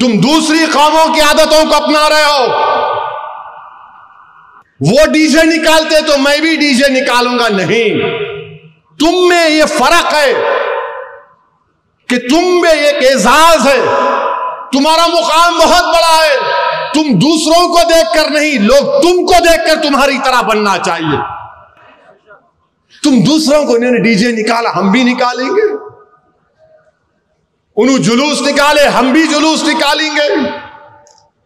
تم دوسری قوموں کی عادتوں کو اپنا رہے ہو. وہ ڈی جے نکالتے تو میں بھی ڈی جے نکالوں گا. نہیں، تم میں یہ فرق ہے کہ تم میں ایک اعزاز ہے، تمہارا مقام بہت بڑا ہے. تم دوسروں کو دیکھ کر نہیں، لوگ تم کو دیکھ کر تمہاری طرح بننا چاہیے. تم دوسروں کو، انہوں نے ڈی جے نکالا ہم بھی نکالیں گے، انہوں جلوس نکالے ہم بھی جلوس نکالیں گے،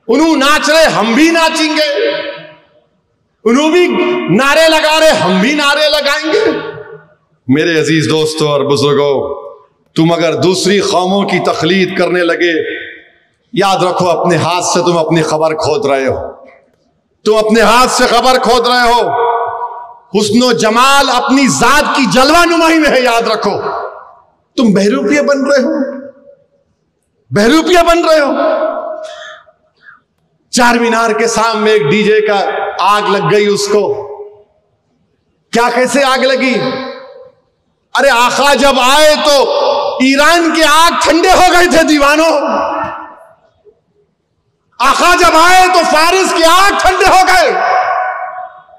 انہوں ناچ رہے ہم بھی ناچیں گے، انہوں بھی نعرے لگا رہے ہم بھی نعرے لگائیں گے. میرے عزیز دوستوں اور بزرگوں، تم اگر دوسری قوموں کی تقلید کرنے لگے، یاد رکھو اپنے ہاتھ سے تم اپنی خبر کھود رہے ہو. تم اپنے ہاتھ سے خبر کھود رہے ہو. حسن و جمال اپنی ذات کی جلوہ نمائی میں ہے. یاد رکھو تم بہروپیے بن رہے ہو، بہروپیے بن رہے ہو. چار مینار کے سامنے ایک ڈی جے کا آگ لگ گئی. اس کو کیا، کیسے آگ لگی؟ ارے آقا جب آئے تو ایران کے آگ ٹھنڈے ہو گئے تھے دیوانوں. آقا جب آئے تو فارس کے آگ ٹھنڈے ہو گئے،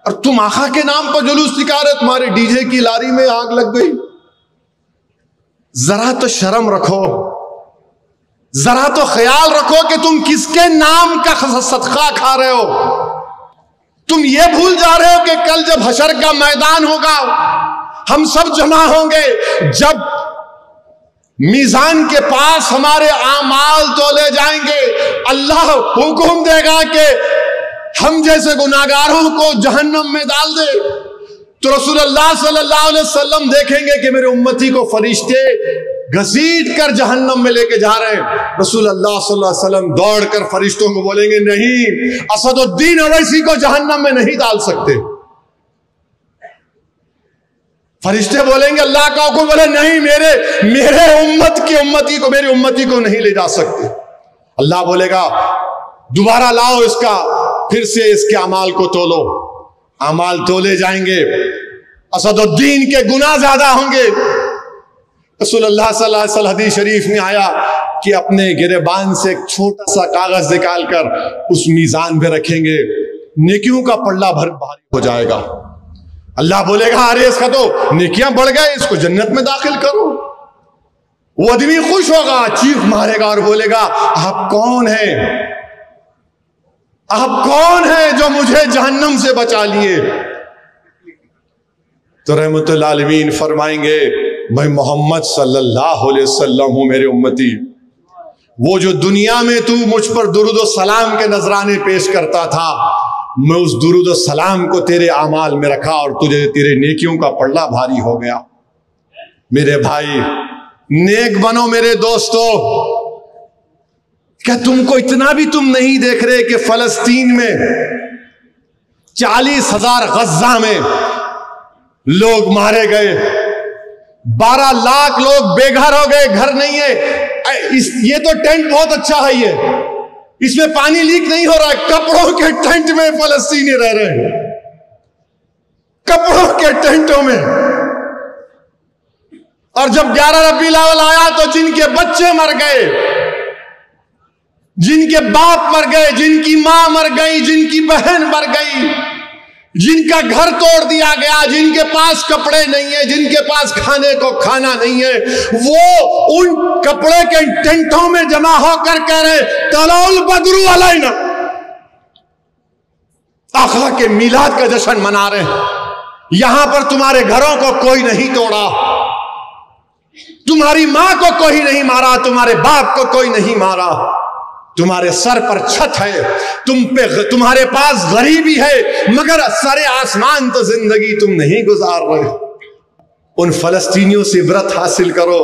اور تم آقا کے نام پر جلوس نکالے، تمہارے ڈی جے کی لاری میں آگ لگ گئی. ذرا تو شرم رکھو، ذرا تو خیال رکھو کہ تم کس کے نام کا صدقہ کھا رہے ہو. تم یہ بھول جا رہے ہو کہ کل جب حشر کا میدان ہوگا، ہم سب جمع ہوں گے. جب میزان کے پاس ہمارے اعمال تولے جائیں گے، اللہ حکم دے گا کہ ہم جیسے گناہگاروں کو جہنم میں ڈال دے، تو رسول اللہ صلی اللہ علیہ وسلم دیکھیں گے کہ میرے امتی کو فرشتے گھسیٹ کر جہنم میں لے کے جا رہے ہیں. رسول اللہ صلی اللہ علیہ وسلم دوڑ کر فرشتوں کو بولیں گے، نہیں، اسد الدین اویسی کو جہنم میں نہیں ڈال سکتے. فرشتے بولیں گے، اللہ کا حکم، بولے نہیں، میرے امتی کو میری امتی کو نہیں لے جا سکتے. اللہ بولے گا دوبارہ لاؤ اس کا، پھر سے اس کے اعمال کو تولو. اعمال تولے جائیں گے، اسد الدین کے گناہ زیادہ ہوں گے. رسول اللہ صلی اللہ علیہ وسلم حدیث شریف میں آیا کہ اپنے گریبان سے ایک چھوٹا سا کاغذ نکال کر اس میزان پہ رکھیں گے، نیکیوں کا پلڑا بھاری ہو جائے گا. اللہ بولے گا ارے اس کا تو نیکیاں بڑھ گئے، اس کو جنت میں داخل کرو. وہ آدمی خوش ہوگا، چیخ مارے گا اور بولے گا آپ کون ہیں، آپ کون ہیں جو مجھے جہنم سے بچا لیے؟ تو رحمت العالمین فرمائیں گے میں محمد صلی اللہ علیہ وسلم ہوں میرے امتی. وہ جو دنیا میں تو مجھ پر درود و سلام کے نذرانے پیش کرتا تھا، میں اس درود و سلام کو تیرے اعمال میں رکھا اور تجھے تیرے نیکیوں کا پلڑا بھاری ہو گیا. میرے بھائی نیک بنو میرے دوستو. کیا تم کو اتنا بھی تم نہیں دیکھ رہے کہ فلسطین میں 40,000 غزہ میں لوگ مارے گئے، 12 لاکھ لوگ بے گھر ہو گئے، گھر نہیں ہے. یہ تو ٹینٹ بہت اچھا ہے، یہ اس میں پانی لیک نہیں ہو رہا ہے. کپڑوں کے ٹینٹ میں فلسطینی رہ رہے ہیں، کپڑوں کے ٹینٹوں میں. اور جب 11 ربیع الاول آیا تو جن کے بچے مر گئے، جن کے باپ مر گئے، جن کی ماں مر گئی، جن کی بہن مر گئی، جن کا گھر توڑ دیا گیا، جن کے پاس کپڑے نہیں ہیں، جن کے پاس کھانے کو کھانا نہیں ہے، وہ ان کپڑے کے ٹینٹوں میں جمع ہو کر کہہ رہے طلع البدر علینا. آقا کے میلاد کا جشن منا رہے ہیں. یہاں پر تمہارے گھروں کو کوئی نہیں توڑا، تمہاری ماں کو کوئی نہیں مارا، تمہارے باپ کو کوئی نہیں مارا. تمہارے سر پر چھت ہے، تمہارے پاس غریبی ہے، مگر سر آسمان تو زندگی تم نہیں گزار رہے. ان فلسطینیوں سے عبرت حاصل کرو.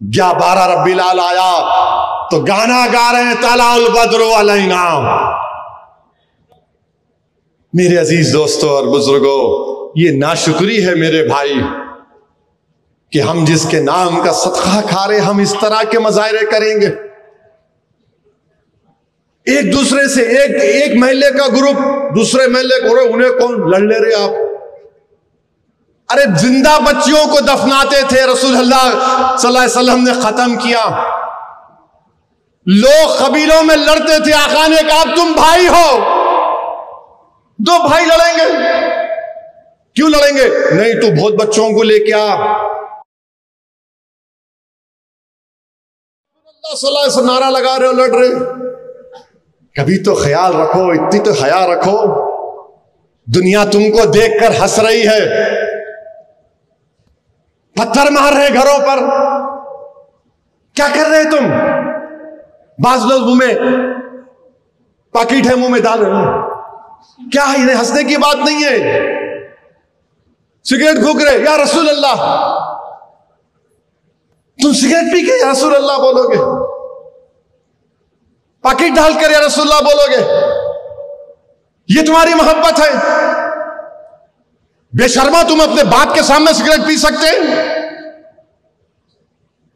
12 ربیع الاول آیا تو گانا گا رہے ہیں طلع البدر علینا. میرے عزیز دوستوں اور بزرگوں، یہ ناشکری ہے میرے بھائی کہ ہم جس کے نام کا صدقہ کھا رہے ہم اس طرح کے مظاہرے کریں گے. ایک دوسرے سے ایک محلے کا گروپ دوسرے محلے کو، انہیں کون لڑ لے رہے آپ؟ ارے زندہ بچیوں کو دفناتے تھے، رسول اللہ صلی اللہ علیہ وسلم نے ختم کیا. لوگ قبیلوں میں لڑتے تھے، آقا نے کہا تم بھائی ہو، دو بھائی لڑیں گے، کیوں لڑیں گے؟ نہیں تو بہت بچوں کو لے کے آ۔ اللہ صلی اللہ علیہ وسلم نعرہ لگا رہے ہو، لڑ رہے، کبھی تو خیال رکھو، اتنی تو حیا رکھو، دنیا تم کو دیکھ کر ہنس رہی ہے، پتھر مار رہے گھروں پر، کیا کر رہے تم؟ بعض لوگ منہ میں پاکٹ ہے، منہ میں ڈال رہے ہیں، کیا ہے؟ انہیں ہنسنے کی بات نہیں ہے، سگریٹ پھونک رہے، یا رسول اللہ، تم سگریٹ پی کے یا رسول اللہ بولو گے؟ پاکٹ ڈال کر یا رسول اللہ بولو گے؟ یہ تمہاری محبت ہے؟ بے شرما، تم اپنے باپ کے سامنے سگریٹ پی سکتے؟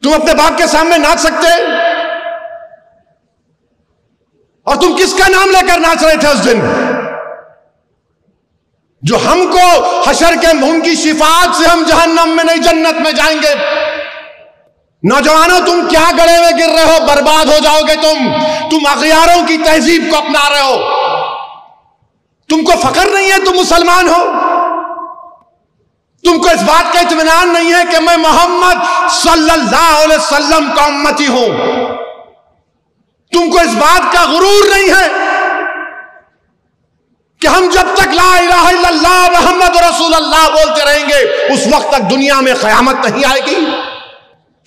تم اپنے باپ کے سامنے ناچ سکتے؟ اور تم کس کا نام لے کر ناچ رہے تھے اس دن؟ جو ہم کو حشر کے ان کی شفاعت سے ہم جہنم میں نہیں جنت میں جائیں گے۔ نوجوانوں، تم کیا گڑے میں گر رہے ہو؟ برباد ہو جاؤ گے تم اغیاروں کی تہذیب کو اپنا رہے ہو۔ تم کو فخر نہیں ہے تم مسلمان ہو؟ تم کو اس بات کا اطمینان نہیں ہے کہ میں محمد صلی اللہ علیہ وسلم کا امتی ہوں؟ تم کو اس بات کا غرور نہیں ہے کہ ہم جب تک لا الہ الا اللہ محمد رسول اللہ بولتے رہیں گے اس وقت تک دنیا میں قیامت نہیں آئے گی؟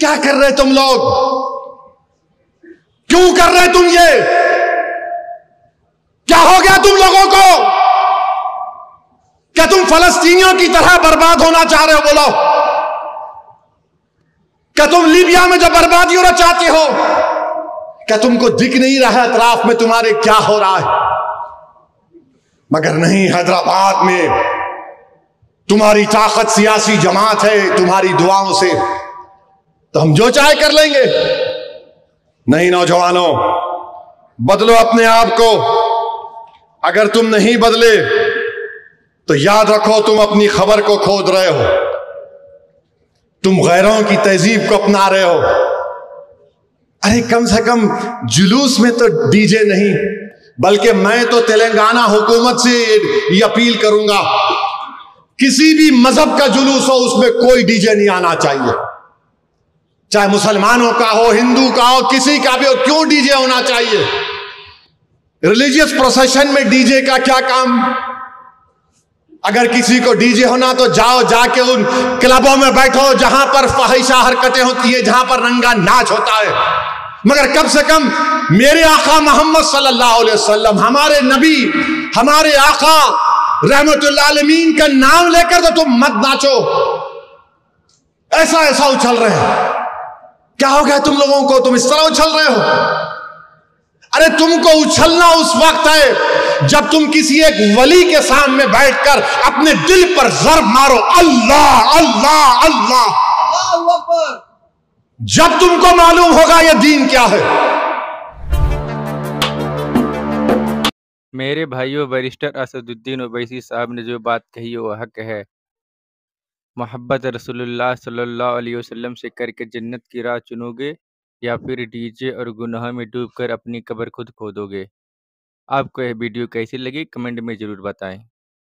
کیا کر رہے تم لوگ؟ کیوں کر رہے تم یہ؟ کیا ہو گیا تم لوگوں کو؟ کیا تم فلسطینیوں کی طرح برباد ہونا چاہ رہے ہو؟ بولو، کیا تم لیبیا میں جو بربادی ہونا چاہتے ہو؟ کیا تم کو دکھ نہیں رہا اطراف میں تمہارے کیا ہو رہا ہے؟ مگر نہیں، حیدرآباد میں تمہاری طاقت سیاسی جماعت ہے، تمہاری دعاؤں سے تو ہم جو چاہے کر لیں گے۔ نہیں نوجوانوں، بدلو اپنے آپ کو۔ اگر تم نہیں بدلے تو یاد رکھو تم اپنی خبر کو کھود رہے ہو، تم غیروں کی تہذیب کو اپنا رہے ہو۔ ارے کم سے کم جلوس میں تو ڈی جے نہیں، بلکہ میں تو تلنگانہ حکومت سے یہ اپیل کروں گا، کسی بھی مذہب کا جلوس ہو اس میں کوئی ڈی جے نہیں آنا چاہیے، چاہے مسلمانوں کا ہو، ہندو کا ہو، کسی کا بھی ہو، کیوں ڈی جے ہونا چاہیے؟ ریلیجیس پروسیشن میں ڈی جے کا کیا کام؟ اگر کسی کو ڈی جے ہونا تو جاؤ، جا کے ان کلبوں میں بیٹھو جہاں پر فحشہ حرکتیں ہوتی ہیں، جہاں پر رنگا ناچ ہوتا ہے، مگر کم سے کم میرے آقا محمد صلی اللہ علیہ وسلم، ہمارے نبی، ہمارے آقا رحمت اللہ عالمین کا نام لے کر تو تم مت ناچو، ایسا اچھل رہے ہیں۔ کیا ہو گیا تم لوگوں کو؟ تم اس طرح اچھل رہے ہو؟ ارے تم کو اچھلنا اس وقت ہے جب تم کسی ایک ولی کے سامنے بیٹھ کر اپنے دل پر ضرب مارو، اللہ اللہ اللہ، جب تم کو معلوم ہوگا یہ دین کیا ہے۔ میرے بھائیوں، بیرسٹر اسد الدین اویسی صاحب نے جو بات کہی وہ حق ہے۔ محبت رسول اللہ صلی اللہ علیہ وسلم سے کر کے جنت کی راہ چنو گے یا پھر ڈی جے اور گناہ میں ڈوب کر اپنی قبر خود کھودو گے؟ آپ کو یہ ویڈیو کیسی لگی کمنٹ میں ضرور بتائیں۔